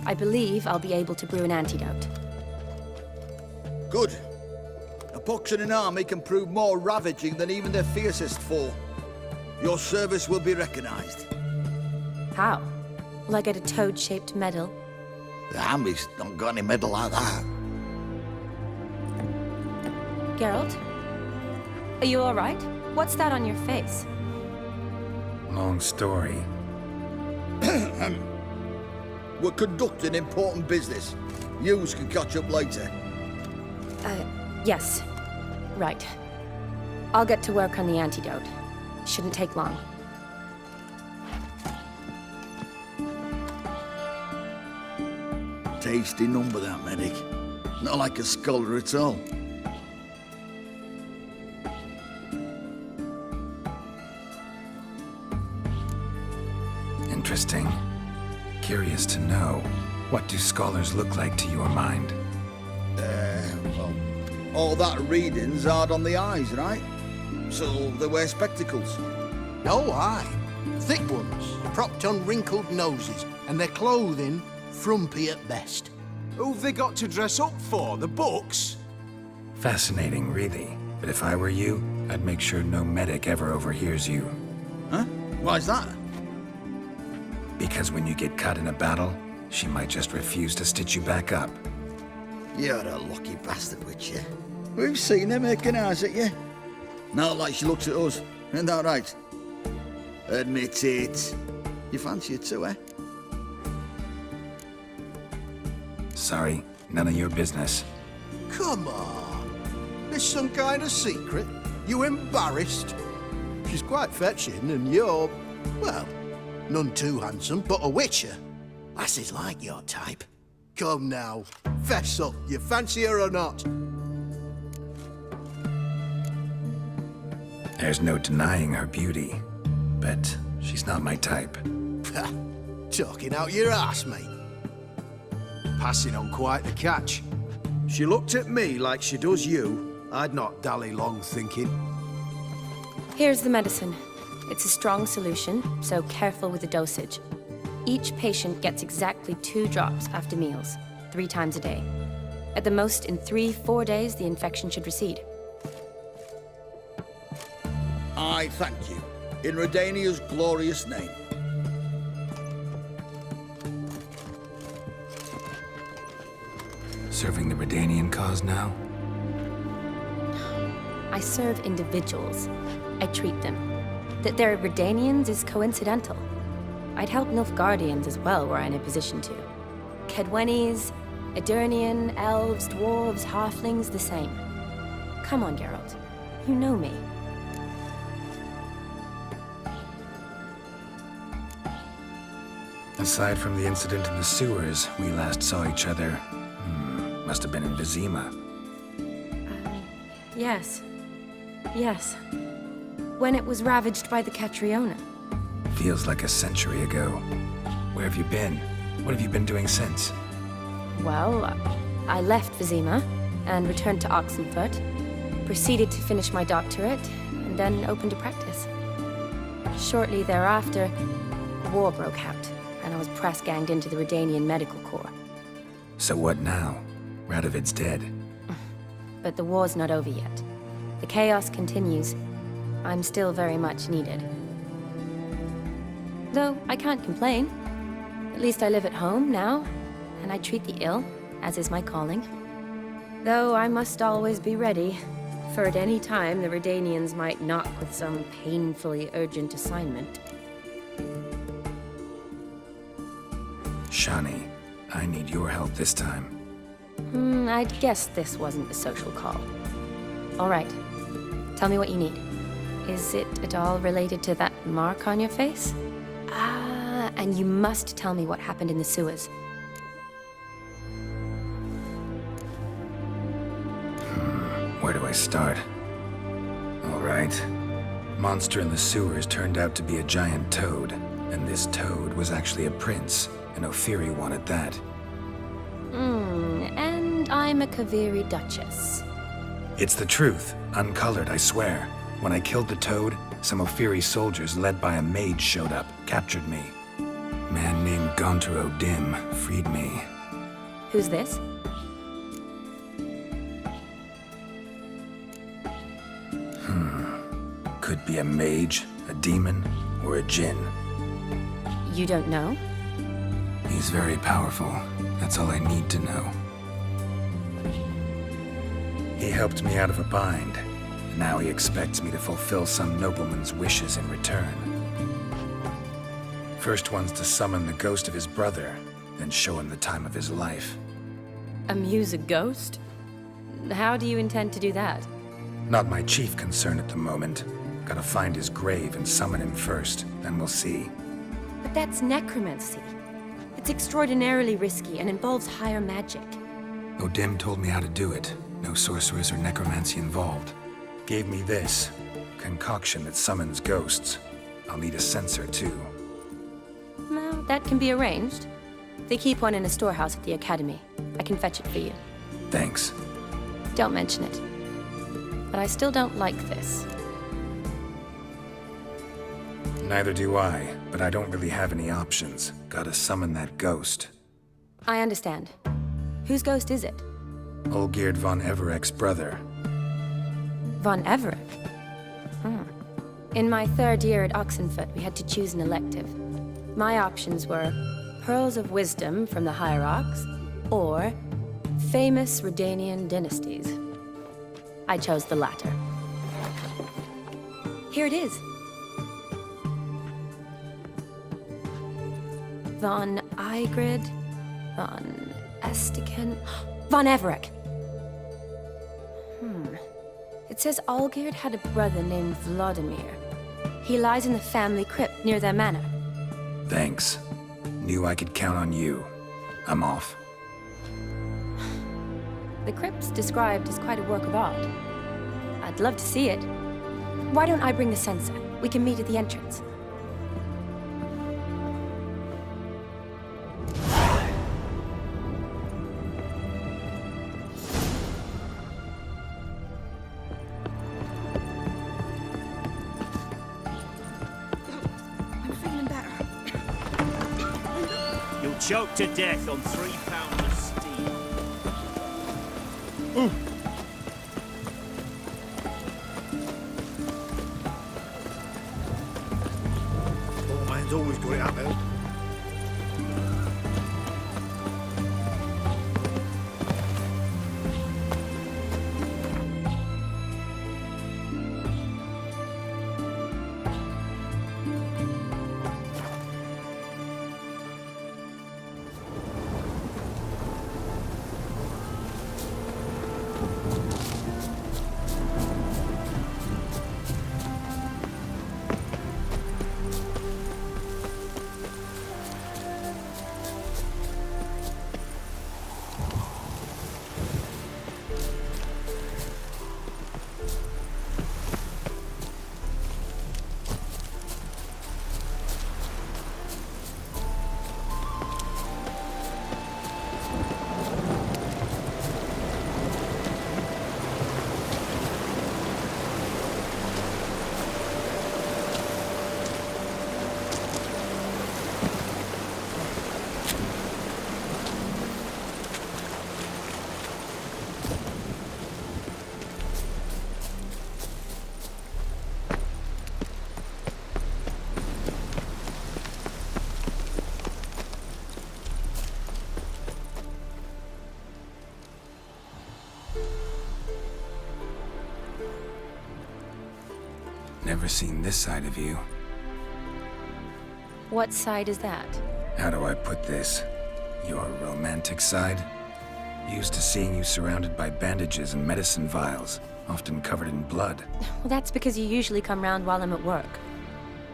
I believe I'll be able to brew an antidote. Good. A pox in an army can prove more ravaging than even their fiercest foe. Your service will be recognized. How? Will I get a toad-shaped medal? The army's not got any medal like that. Geralt? Are you alright? What's that on your face? Long story. We're conducting important business. Yous can catch up later. Yes. Right. I'll get to work on the antidote. Shouldn't take long. Tasty number, that medic. Not like a scholar at all. Interesting. Curious to know, what do scholars look like to your mind? Well, all that reading's hard on the eyes, right? So they wear spectacles. Oh, aye. Thick ones, propped on wrinkled noses, and their clothing frumpy at best. Who've they got to dress up for? The books? Fascinating, really. But if I were you, I'd make sure no medic ever overhears you. Huh? Why's that? Because when you get caught in a battle, she might just refuse to stitch you back up. You're a lucky bastard, Witcher. We've seen her making eyes at you. Not like she looks at us. Isn't that right? Admit it. You fancy her too, eh? Sorry, none of your business. Come on. There's some kind of secret. You embarrassed? She's quite fetching, and you're, well, none too handsome, but a witcher. Lasses like your type. Come now, fess up. You fancy her or not? There's no denying her beauty, but she's not my type. Talking out your ass, mate. Passing on quite the catch. She looked at me like she does you. I'd not dally long thinking. Here's the medicine. It's a strong solution, so careful with the dosage. Each patient gets exactly 2 drops after meals, 3 times a day. At the most, in 3-4 days, the infection should recede. I thank you. In Redania's glorious name. Serving the Redanian cause now? I serve individuals. I treat them. That they're Redanians is coincidental. I'd help Nilfgaardians as well were I in a position to. Kedwenis, Edirnian, elves, dwarves, halflings, the same. Come on, Geralt. You know me. Aside from the incident in the sewers, we last saw each other. Must have been in Vizima. Yes. Yes. When it was ravaged by the Catriona. Feels like a century ago. Where have you been? What have you been doing since? Well, I left Vizima and returned to Oxenfurt, proceeded to finish my doctorate, and then opened a practice. Shortly thereafter, the war broke out, and I was press-ganged into the Redanian Medical Corps. So what now? Radovid's dead. But the war's not over yet. The chaos continues. I'm still very much needed. Though I can't complain. At least I live at home now, and I treat the ill, as is my calling. Though I must always be ready, for at any time the Redanians might knock with some painfully urgent assignment. Shani, I need your help this time. I'd guess this wasn't a social call. All right. Tell me what you need. Is it at all related to that mark on your face? Ah, and you must tell me what happened in the sewers. Where do I start? All right. Monster in the sewers turned out to be a giant toad, and this toad was actually a prince, and Ophiri wanted that. And I'm a Kaviri Duchess. It's the truth, uncolored, I swear. When I killed the toad, some Ophiri soldiers led by a mage showed up, captured me. Man named Gaunter O'Dim freed me. Who's this? Could be a mage, a demon, or a djinn. You don't know? He's very powerful. That's all I need to know. He helped me out of a bind. Now he expects me to fulfill some nobleman's wishes in return. First one's to summon the ghost of his brother, then show him the time of his life. Amuse a ghost? How do you intend to do that? Not my chief concern at the moment. Gotta find his grave and summon him first, then we'll see. But that's necromancy. It's extraordinarily risky and involves higher magic. O'Dim told me how to do it. No sorcerers or necromancy involved. Gave me this concoction that summons ghosts. I'll need a censer too. Well, that can be arranged. They keep one in a storehouse at the academy. I can fetch it for you. Thanks. Don't mention it. But I still don't like this. Neither do I, but I don't really have any options. Gotta summon that ghost. I understand. Whose ghost is it? Olgierd von Everek's brother. Von Everek? In my third year at Oxenfoot, we had to choose an elective. My options were Pearls of Wisdom from the Hierarchs, or Famous Redanian Dynasties. I chose the latter. Here it is. Von Igrid, Von Estiken, Von Everek. It says Olgierd had a brother named Vladimir. He lies in the family crypt near their manor. Thanks. Knew I could count on you. I'm off. The crypt's described as quite a work of art. I'd love to see it. Why don't I bring the censer? We can meet at the entrance. Choked to death on 3 pounds of steel. Poor man's always got it uphill. Never seen this side of you. What side is that? How do I put this? Your romantic side? Used to seeing you surrounded by bandages and medicine vials, often covered in blood. Well, that's because you usually come round while I'm at work.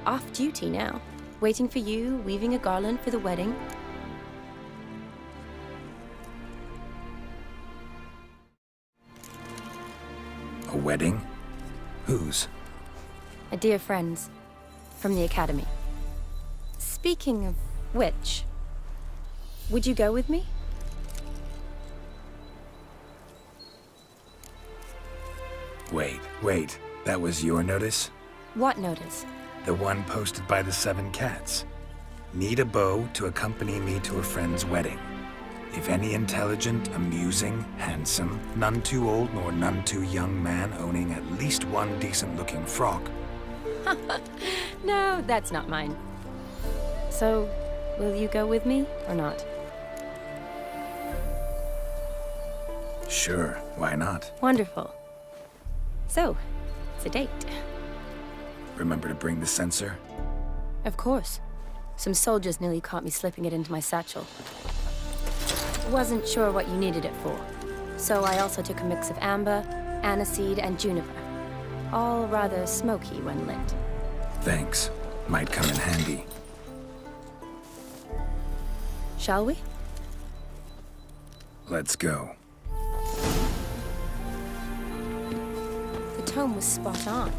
Off duty now. Waiting for you, weaving a garland for the wedding. A wedding? Whose? A dear friend's. From the academy. Speaking of which, would you go with me? Wait. That was your notice? What notice? The one posted by the 7 cats. Need a beau to accompany me to a friend's wedding. If any intelligent, amusing, handsome, none too old nor none too young man owning at least one decent-looking frock. No, that's not mine. So, will you go with me, or not? Sure, why not? Wonderful. So, it's a date. Remember to bring the censer? Of course. Some soldiers nearly caught me slipping it into my satchel. Wasn't sure what you needed it for, so I also took a mix of amber, aniseed, and juniper. All rather smoky when lit. Thanks. Might come in handy. Shall we? Let's go. The tome was spot on.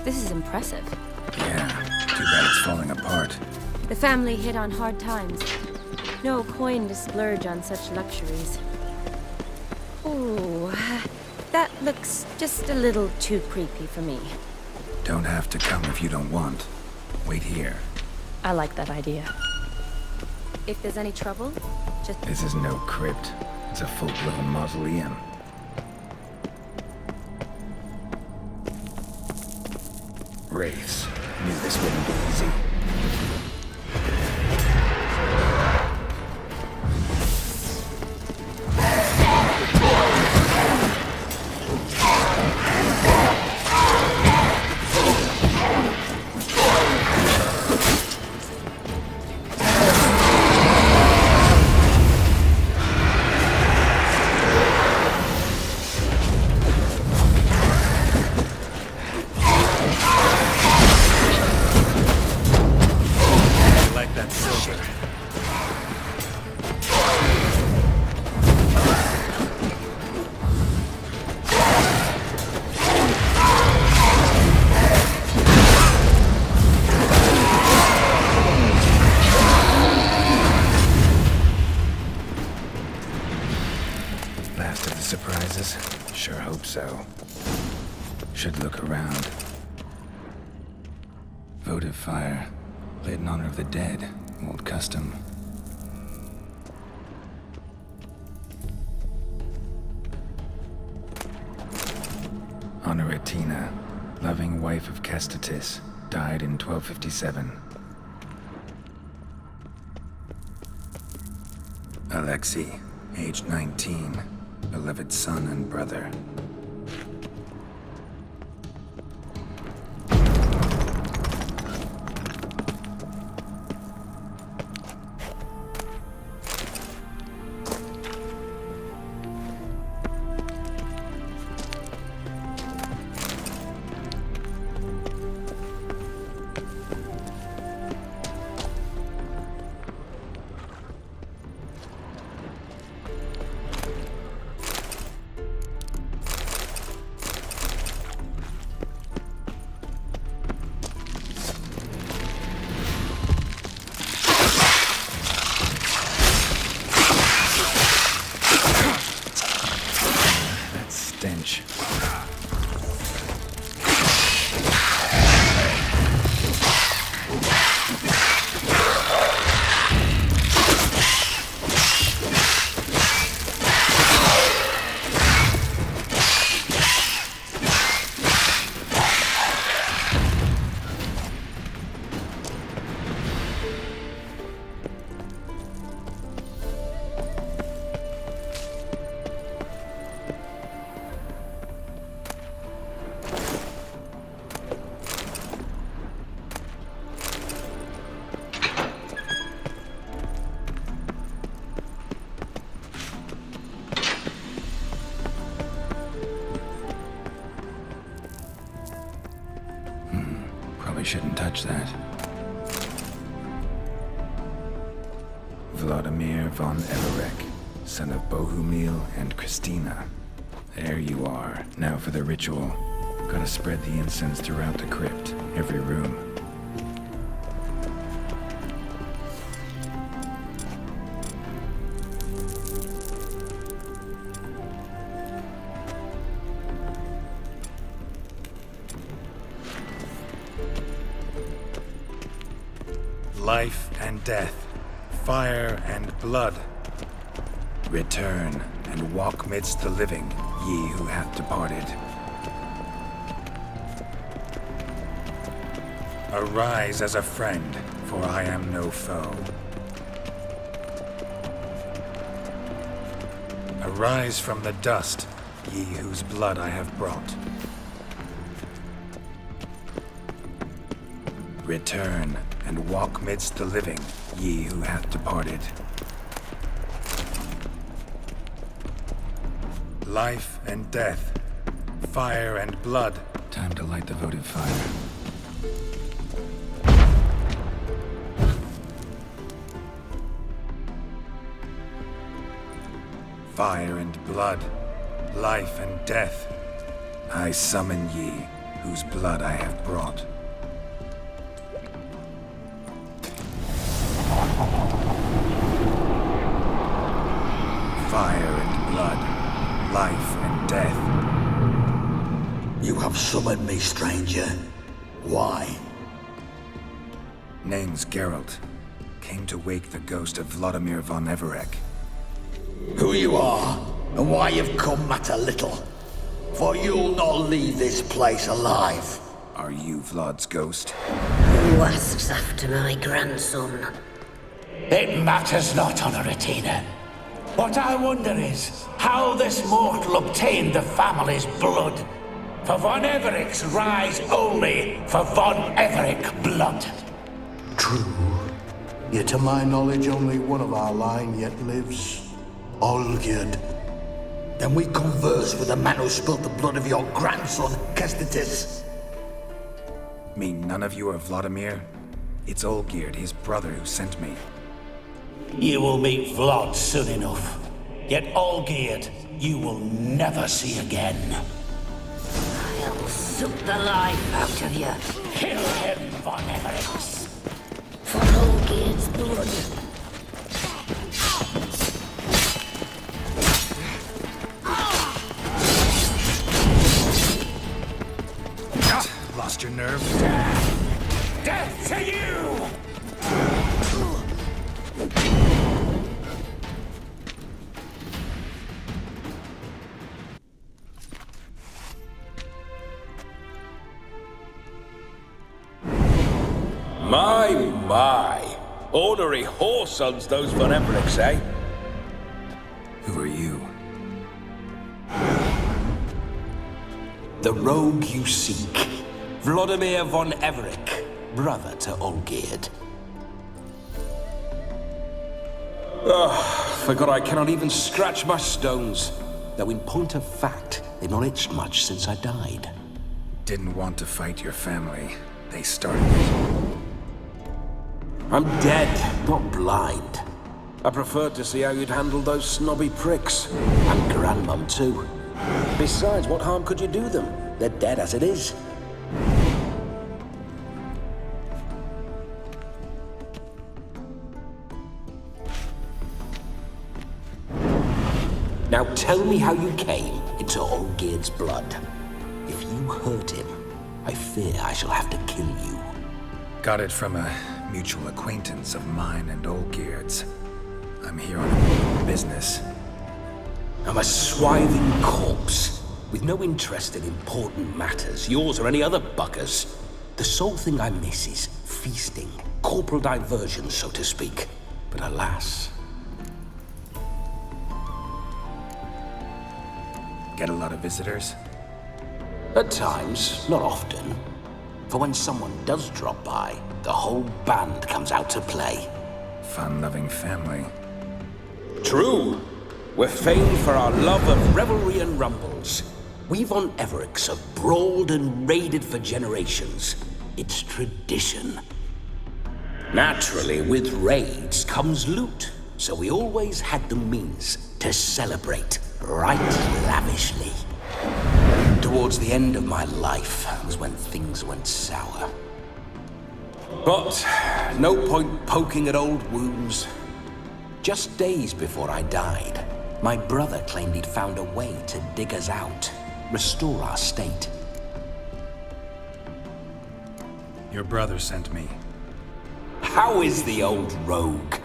This is impressive. Yeah, too bad it's falling apart. The family hit on hard times. No coin to splurge on such luxuries. Ooh, that looks just a little too creepy for me. Don't have to come if you don't want. Wait here. I like that idea. If there's any trouble, just... This is no crypt. It's a full-blown mausoleum. Wraiths. Knew this wouldn't be easy. Last of the surprises? Sure hope so. Should look around. Votive fire. Lit in honor of the dead. Old custom. Honoratina, loving wife of Kestatis, died in 1257. Alexei, aged 19, beloved son and brother. Stench. Probably shouldn't touch that. Vladimir von Everek, son of Bohumil and Christina. There you are. Now for the ritual. Gotta spread the incense throughout the crypt, every room. Life and death, fire and blood. Return and walk midst the living, ye who hath departed. Arise as a friend, for I am no foe. Arise from the dust, ye whose blood I have brought. Return and walk midst the living, ye who hath departed. Life and death, fire and blood. Time to light the votive fire. Fire and blood, life and death. I summon ye, whose blood I have brought. Fire and blood, life and death. You have summoned me, stranger. Why? Name's Geralt. Came to wake the ghost of Vladimir von Everec. Who you are, and why you've come matter little. For you'll not leave this place alive. Are you Vlad's ghost? Who asks after my grandson? It matters not, Honoratina. What I wonder is how this mortal obtained the family's blood. For von Everec's rise only for von Everec blood. True. Yet to my knowledge, only one of our line yet lives. Olgierd. Then we converse with the man who spilled the blood of your grandson, Kestitis. Mean none of you are Vladimir? It's Olgierd, his brother, who sent me. You will meet Vlad soon enough. Yet Olgierd, you will never see again. I'll suck the life out of you. Kill him, von Everec. For Olgierd's blood. Lost your nerve? Death to you! My. Ornery whoresons those von Everecs, eh? Who are you? The rogue you seek. Vladimir von Everec, brother to Olgierd. Forgot I cannot even scratch my stones. Though in point of fact, they've not itched much since I died. Didn't want to fight your family. They started it. I'm dead, not blind. I preferred to see how you'd handle those snobby pricks. And Grandmum, too. Besides, what harm could you do them? They're dead as it is. Now tell me how you came into Olgierd's blood. If you hurt him, I fear I shall have to kill you. Got it from a mutual acquaintance of mine and Olgierd's. I'm here on business. I'm a swiving corpse, with no interest in important matters, yours or any other buggers. The sole thing I miss is feasting, corporal diversion, so to speak. But alas... Get a lot of visitors? At times, not often. For when someone does drop by, the whole band comes out to play. Fun-loving family. True. We're famed for our love of revelry and rumbles. We von Everecs have brawled and raided for generations. It's tradition. Naturally, with raids comes loot, so we always had the means to celebrate right lavishly. Towards the end of my life was when things went sour. But no point poking at old wounds. Just days before I died, my brother claimed he'd found a way to dig us out, restore our state. Your brother sent me. How is the old rogue?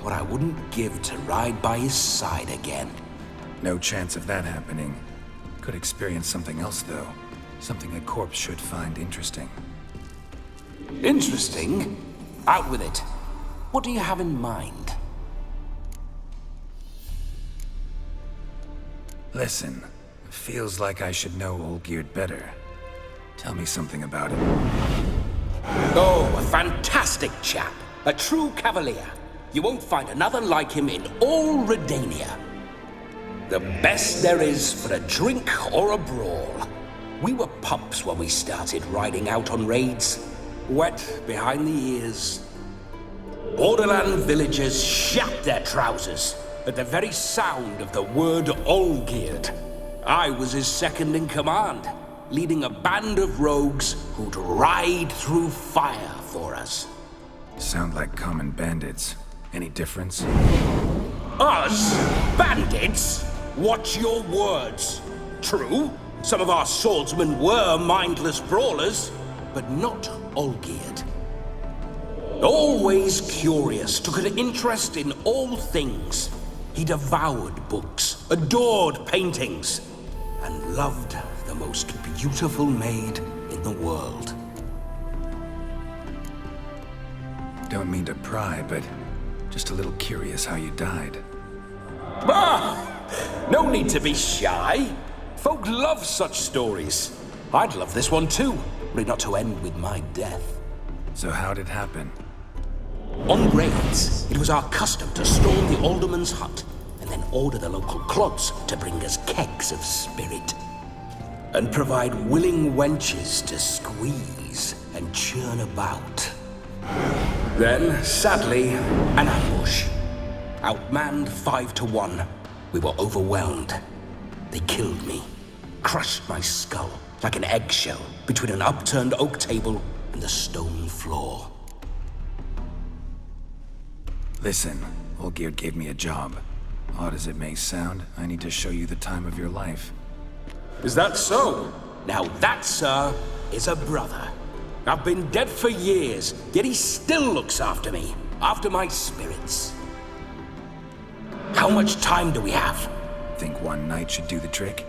What I wouldn't give to ride by his side again. No chance of that happening. Could experience something else, though. Something a corpse should find interesting. Interesting? Out with it. What do you have in mind? Listen, feels like I should know Olgierd better. Tell me something about him. Oh, a fantastic chap. A true cavalier. You won't find another like him in all Redania. The best there is for a drink or a brawl. We were pups when we started riding out on raids. Wet behind the ears. Borderland villagers shat their trousers at the very sound of the word Olgierd. I was his second in command, leading a band of rogues who'd ride through fire for us. Sound like common bandits. Any difference? Us? Bandits? Watch your words. True, some of our swordsmen were mindless brawlers, but not Olgierd. Always curious, took an interest in all things. He devoured books, adored paintings, and loved the most beautiful maid in the world. Don't mean to pry, but just a little curious how you died. No need to be shy. Folk love such stories. I'd love this one too, only not to end with my death. So how'd it happen? On raids, it was our custom to storm the alderman's hut and then order the local clods to bring us kegs of spirit. And provide willing wenches to squeeze and churn about. Then, sadly, an ambush. Outmanned 5-1. We were overwhelmed. They killed me. Crushed my skull like an eggshell between an upturned oak table and the stone floor. Listen, Olgierd gave me a job. Odd as it may sound, I need to show you the time of your life. Is that so? Now that, sir, is a brother. I've been dead for years, yet he still looks after me, after my spirits. How much time do we have? Think one night should do the trick?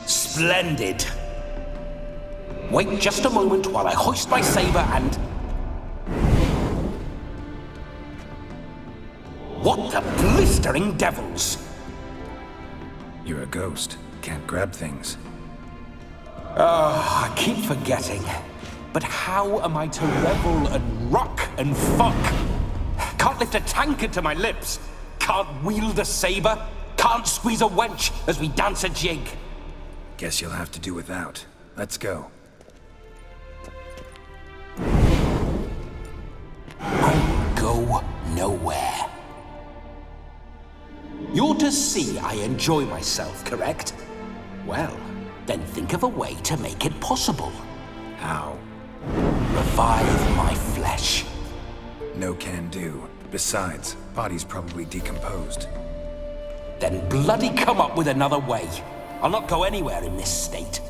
Splendid. Wait just a moment while I hoist my saber and... What the blistering devils? You're a ghost. Can't grab things. I keep forgetting. But how am I to revel and rock and fuck? Can't lift a tankard to my lips. Can't wield a saber. Can't squeeze a wench as we dance a jig. Guess you'll have to do without. Let's go. I'll go nowhere. You're to see I enjoy myself, correct? Well, then think of a way to make it possible. How? Revive my flesh. No can do. Besides, body's probably decomposed. Then bloody come up with another way. I'll not go anywhere in this state.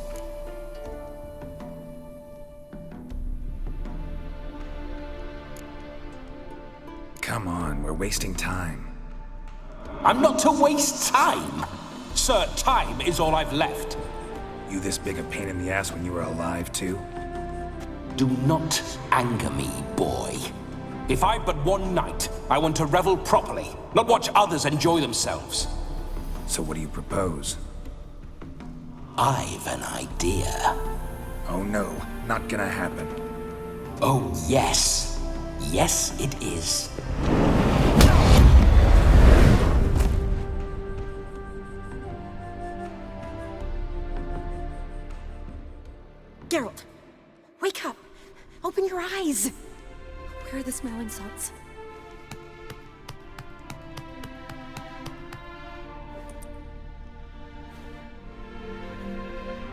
Come on, we're wasting time. I'm not to waste time. Sir, time is all I've left. You this big a pain in the ass when you were alive, too? Do not anger me, boy. If I've but one night, I want to revel properly, not watch others enjoy themselves. So what do you propose? I've an idea. Oh no, not gonna happen. Oh yes. Yes, it is. Geralt, wake up! Open your eyes! Where are the smelling salts?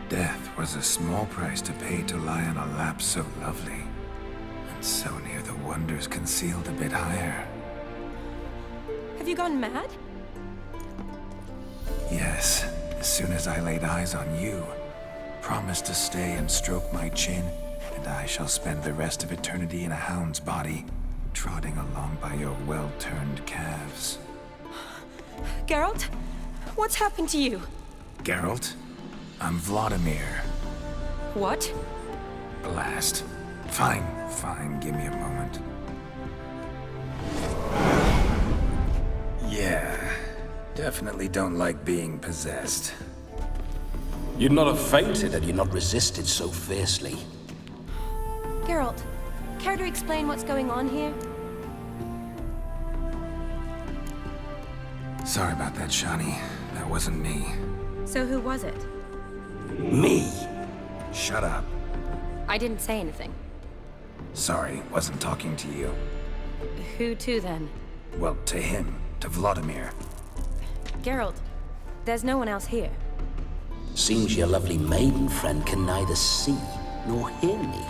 Death was a small price to pay to lie on a lap so lovely, and so near the wonders concealed a bit higher. Have you gone mad? Yes, as soon as I laid eyes on you, promised to stay and stroke my chin, and and I shall spend the rest of eternity in a hound's body, trotting along by your well-turned calves. Geralt? What's happened to you? Geralt, I'm Vladimir. What? Blast. Fine, give me a moment. Yeah, definitely don't like being possessed. You'd not have fainted had you not resisted so fiercely. Geralt, care to explain what's going on here? Sorry about that, Shani. That wasn't me. So who was it? Me? Shut up. I didn't say anything. Sorry, wasn't talking to you. Who to then? Well, to him. To Vladimir. Geralt, there's no one else here. Seems your lovely maiden friend can neither see nor hear me.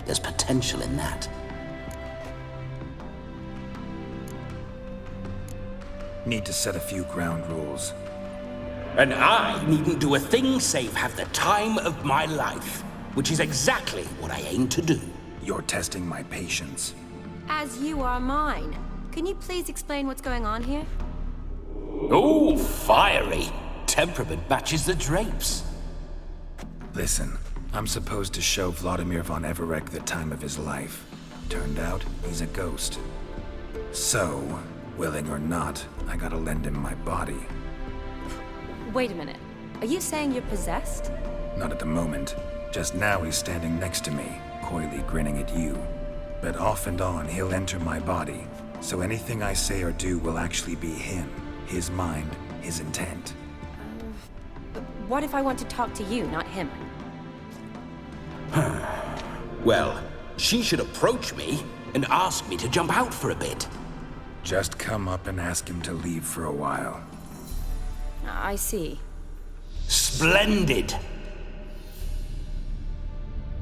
There's potential in that. Need to set a few ground rules. And I needn't do a thing save have the time of my life, which is exactly what I aim to do. You're testing my patience. As you are mine. Can you please explain what's going on here? Oh, fiery. Temperament matches the drapes. Listen, I'm supposed to show Vladimir von Everec the time of his life. Turned out, he's a ghost. So, willing or not, I gotta lend him my body. Wait a minute. Are you saying you're possessed? Not at the moment. Just now he's standing next to me, coyly grinning at you. But off and on, he'll enter my body. So anything I say or do will actually be him. His mind, his intent. What if I want to talk to you, not him? Well, she should approach me and ask me to jump out for a bit. Just come up and ask him to leave for a while. I see. Splendid!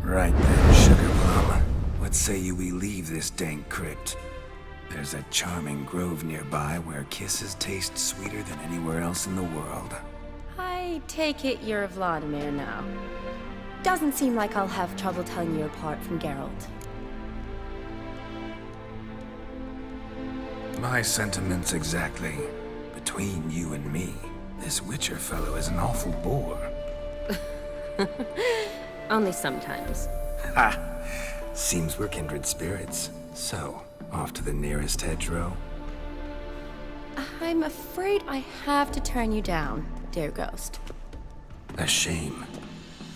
Right then, Sugar Plum. What say you we leave this dank crypt? There's a charming grove nearby where kisses taste sweeter than anywhere else in the world. I take it you're Vladimir now. Doesn't seem like I'll have trouble telling you apart from Geralt. My sentiments exactly. Between you and me, this Witcher fellow is an awful bore. Only sometimes. Ha! Seems we're kindred spirits. So, off to the nearest hedgerow? I'm afraid I have to turn you down, dear ghost. A shame.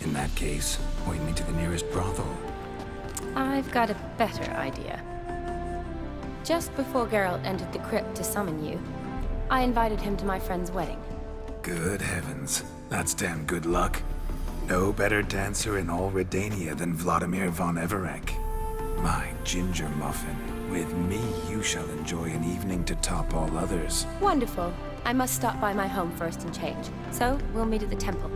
In that case, point me to the nearest brothel. I've got a better idea. Just before Geralt entered the crypt to summon you, I invited him to my friend's wedding. Good heavens. That's damn good luck. No better dancer in all Redania than Vladimir von Everec. My ginger muffin. With me, you shall enjoy an evening to top all others. Wonderful. I must stop by my home first and change. So, we'll meet at the temple.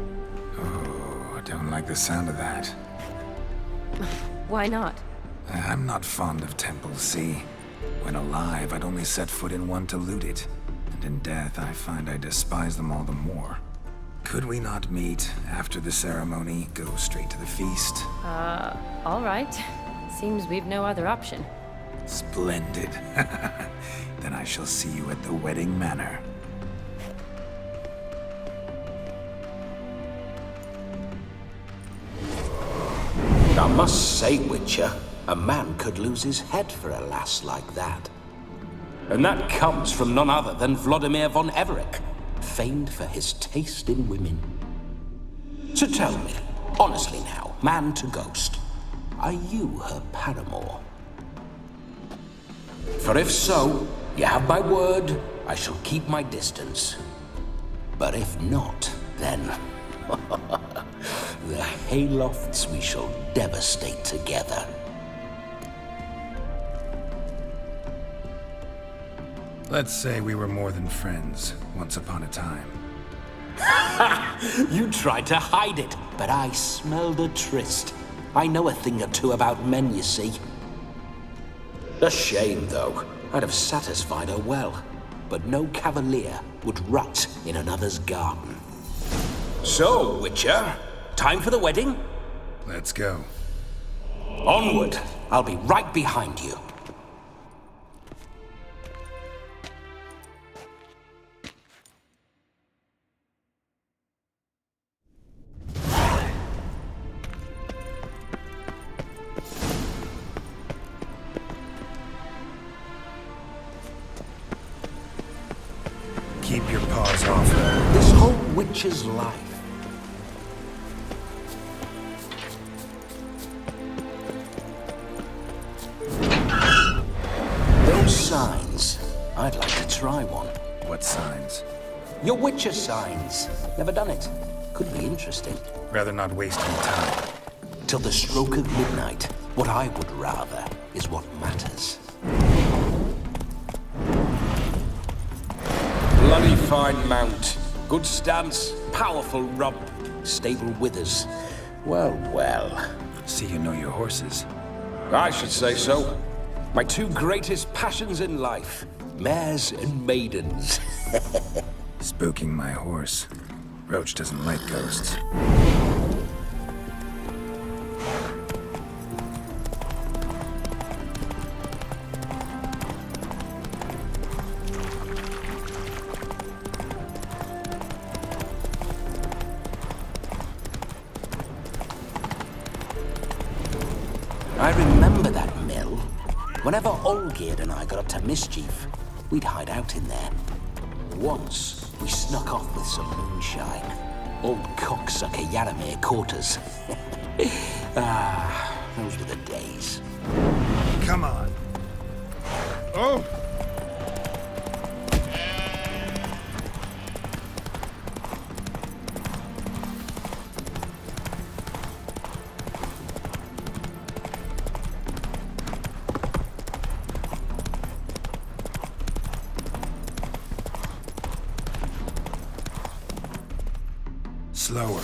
Oh, I don't like the sound of that. Why not? I'm not fond of temples, see? When alive, I'd only set foot in one to loot it. And in death, I find I despise them all the more. Could we not meet after the ceremony, go straight to the feast? All right. Seems we've no other option. Splendid. Then I shall see you at the wedding manor. I must say, Witcher, a man could lose his head for a lass like that. And that comes from none other than Vladimir von Everec, famed for his taste in women. So tell me, honestly now, man to ghost, are you her paramour? For if so, you have my word, I shall keep my distance. But if not, then the haylofts we shall devastate together. Let's say we were more than friends, once upon a time. You tried to hide it, but I smelled a tryst. I know a thing or two about men, you see. A shame, though. I'd have satisfied her well, but no cavalier would rut in another's garden. So, Witcher, time for the wedding? Let's go. Onward! I'll be right behind you. Keep your paws off her. This whole witch's life. Those signs. I'd like to try one. What signs? Your witcher signs. Never done it. Could be interesting. Rather not waste any time. Till the stroke of midnight, what I would rather is what matters. Bloody fine mount. Good stance, powerful rump, stable withers. Well, well. See you know your horses. I should say so. My two greatest passions in life. Mares and maidens. Spooking my horse. Roach doesn't like ghosts. I remember that mill. Whenever Olgierd and I got up to mischief, we'd hide out in there. Once, we snuck off with some moonshine. Old cocksucker Yaramir caught us. Those were the days. Come on. Oh! Slower.